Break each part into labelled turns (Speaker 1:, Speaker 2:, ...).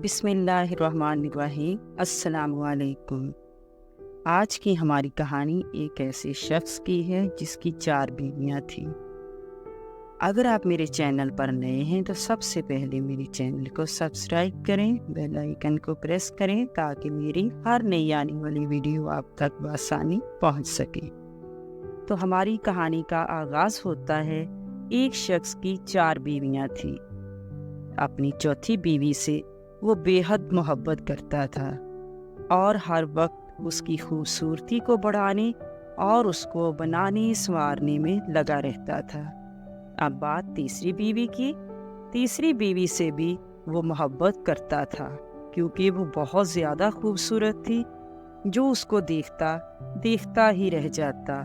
Speaker 1: بسم اللہ الرحمن الرحیم۔ السلام علیکم۔ آج کی ہماری کہانی ایک ایسے شخص کی ہے جس کی 4 بیویاں تھیں۔ اگر آپ میرے چینل پر نئے ہیں تو سب سے پہلے میرے چینل کو سبسکرائب کریں، بیل آئیکن کو پریس کریں تاکہ میری ہر نئی آنے والی ویڈیو آپ تک بآسانی پہنچ سکے۔ تو ہماری کہانی کا آغاز ہوتا ہے۔ ایک شخص کی 4 بیویاں تھیں۔ اپنی چوتھی بیوی سے وہ بے حد محبت کرتا تھا اور ہر وقت اس کی خوبصورتی کو بڑھانے اور اس کو بنانے سنوارنے میں لگا رہتا تھا۔ اب بات تیسری بیوی کی۔ تیسری بیوی سے بھی وہ محبت کرتا تھا کیونکہ وہ بہت زیادہ خوبصورت تھی۔ جو اس کو دیکھتا ہی رہ جاتا۔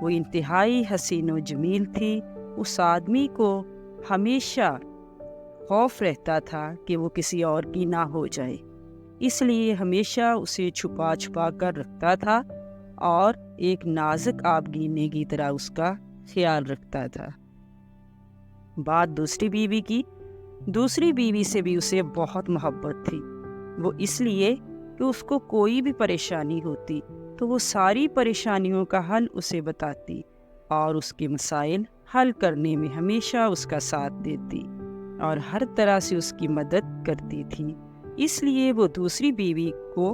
Speaker 1: وہ انتہائی حسین و جمیل تھی۔ اس آدمی کو ہمیشہ خوف رہتا تھا کہ وہ کسی اور کی نہ ہو جائے، اس لیے ہمیشہ اسے چھپا کر رکھتا تھا اور ایک نازک آبگینے کی طرح اس کا خیال رکھتا تھا۔ بات دوسری بیوی کی۔ دوسری بیوی سے بھی اسے بہت محبت تھی۔ وہ اس لیے کہ اس کو کوئی بھی پریشانی ہوتی تو وہ ساری پریشانیوں کا حل اسے بتاتی اور اس کے مسائل حل کرنے میں ہمیشہ اس کا ساتھ دیتی اور ہر طرح سے اس کی مدد کرتی تھی۔ اس لیے وہ دوسری بیوی کو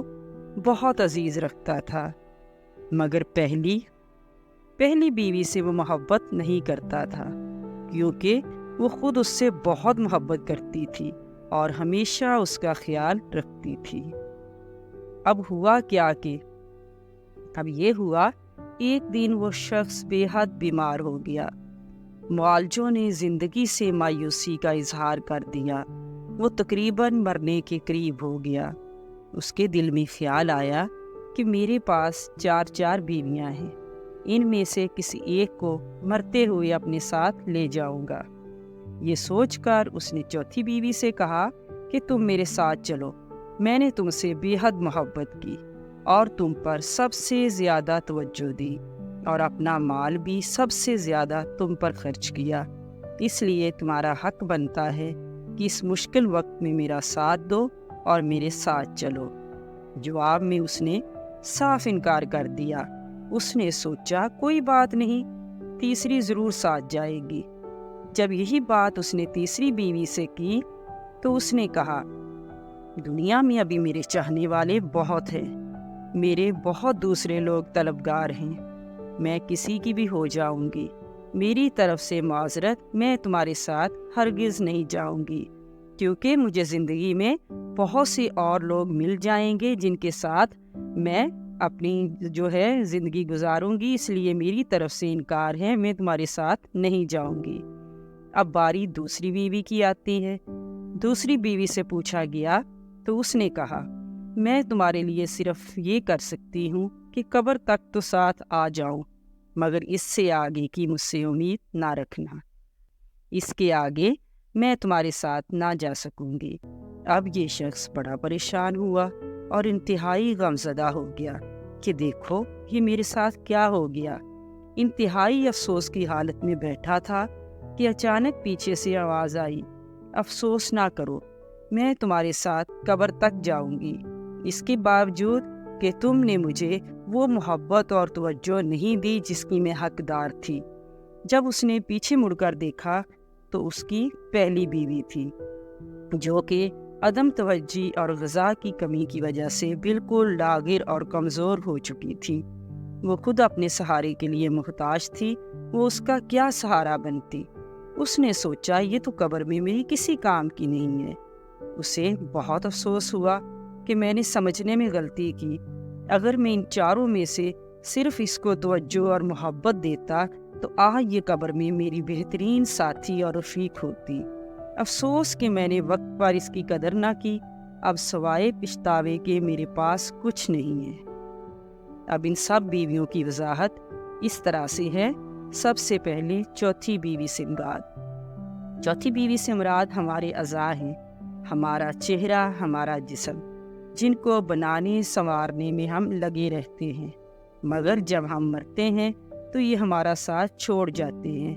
Speaker 1: بہت عزیز رکھتا تھا، مگر پہلی بیوی سے وہ محبت نہیں کرتا تھا کیونکہ وہ خود اس سے بہت محبت کرتی تھی اور ہمیشہ اس کا خیال رکھتی تھی۔ اب یہ ہوا ایک دن وہ شخص بے حد بیمار ہو گیا۔ معالجوں نے زندگی سے مایوسی کا اظہار کر دیا۔ وہ تقریباً مرنے کے قریب ہو گیا۔ اس کے دل میں خیال آیا کہ میرے پاس 4 بیویاں ہیں، ان میں سے کسی ایک کو مرتے ہوئے اپنے ساتھ لے جاؤں گا۔ یہ سوچ کر اس نے چوتھی بیوی سے کہا کہ تم میرے ساتھ چلو، میں نے تم سے بے حد محبت کی اور تم پر سب سے زیادہ توجہ دی اور اپنا مال بھی سب سے زیادہ تم پر خرچ کیا، اس لیے تمہارا حق بنتا ہے کہ اس مشکل وقت میں میرا ساتھ دو اور میرے ساتھ چلو۔ جواب میں اس نے صاف انکار کر دیا۔ اس نے سوچا کوئی بات نہیں، تیسری ضرور ساتھ جائے گی۔ جب یہی بات اس نے تیسری بیوی سے کی تو اس نے کہا، دنیا میں ابھی میرے چاہنے والے بہت ہیں، میرے بہت دوسرے لوگ طلبگار ہیں، میں کسی کی بھی ہو جاؤں گی، میری طرف سے معذرت، میں تمہارے ساتھ ہرگز نہیں جاؤں گی کیونکہ مجھے زندگی میں بہت سے اور لوگ مل جائیں گے جن کے ساتھ میں اپنی زندگی گزاروں گی، اس لیے میری طرف سے انکار ہے، میں تمہارے ساتھ نہیں جاؤں گی۔ اب باری دوسری بیوی کی آتی ہے۔ دوسری بیوی سے پوچھا گیا تو اس نے کہا، میں تمہارے لیے صرف یہ کر سکتی ہوں کہ قبر تک تو ساتھ آ جاؤں، مگر اس سے آگے کی مجھ سے امید نہ رکھنا، اس کے آگے میں تمہارے ساتھ نہ جا سکوں گی۔ اب یہ شخص بڑا پریشان ہوا اور انتہائی غمزدہ ہو گیا کہ دیکھو یہ میرے ساتھ کیا ہو گیا۔ انتہائی افسوس کی حالت میں بیٹھا تھا کہ اچانک پیچھے سے آواز آئی، افسوس نہ کرو، میں تمہارے ساتھ قبر تک جاؤں گی، اس کے باوجود کہ تم نے مجھے وہ محبت اور توجہ نہیں دی جس کی میں حقدار تھی۔ جب اس نے پیچھے مڑ کر دیکھا تو اس کی پہلی بیوی تھی جو کہ عدم توجہ اور غذا کی کمی کی وجہ سے بالکل لاغر اور کمزور ہو چکی تھی۔ وہ خود اپنے سہارے کے لیے محتاج تھی، وہ اس کا کیا سہارا بنتی۔ اس نے سوچا یہ تو قبر میں میری کسی کام کی نہیں ہے۔ اسے بہت افسوس ہوا کہ میں نے سمجھنے میں غلطی کی، اگر میں ان 4 میں سے صرف اس کو توجہ اور محبت دیتا تو آج یہ قبر میں میری بہترین ساتھی اور رفیق ہوتی۔ افسوس کہ میں نے وقت پر اس کی قدر نہ کی، اب سوائے پچھتاوے کے میرے پاس کچھ نہیں ہے۔ اب ان سب بیویوں کی وضاحت اس طرح سے ہے۔ سب سے پہلے چوتھی بیوی سے مراد۔ چوتھی بیوی سے مراد ہمارے اعضاء ہیں، ہمارا چہرہ، ہمارا جسم، جن کو بنانے سنوارنے میں ہم لگے رہتے ہیں، مگر جب ہم مرتے ہیں تو یہ ہمارا ساتھ چھوڑ جاتے ہیں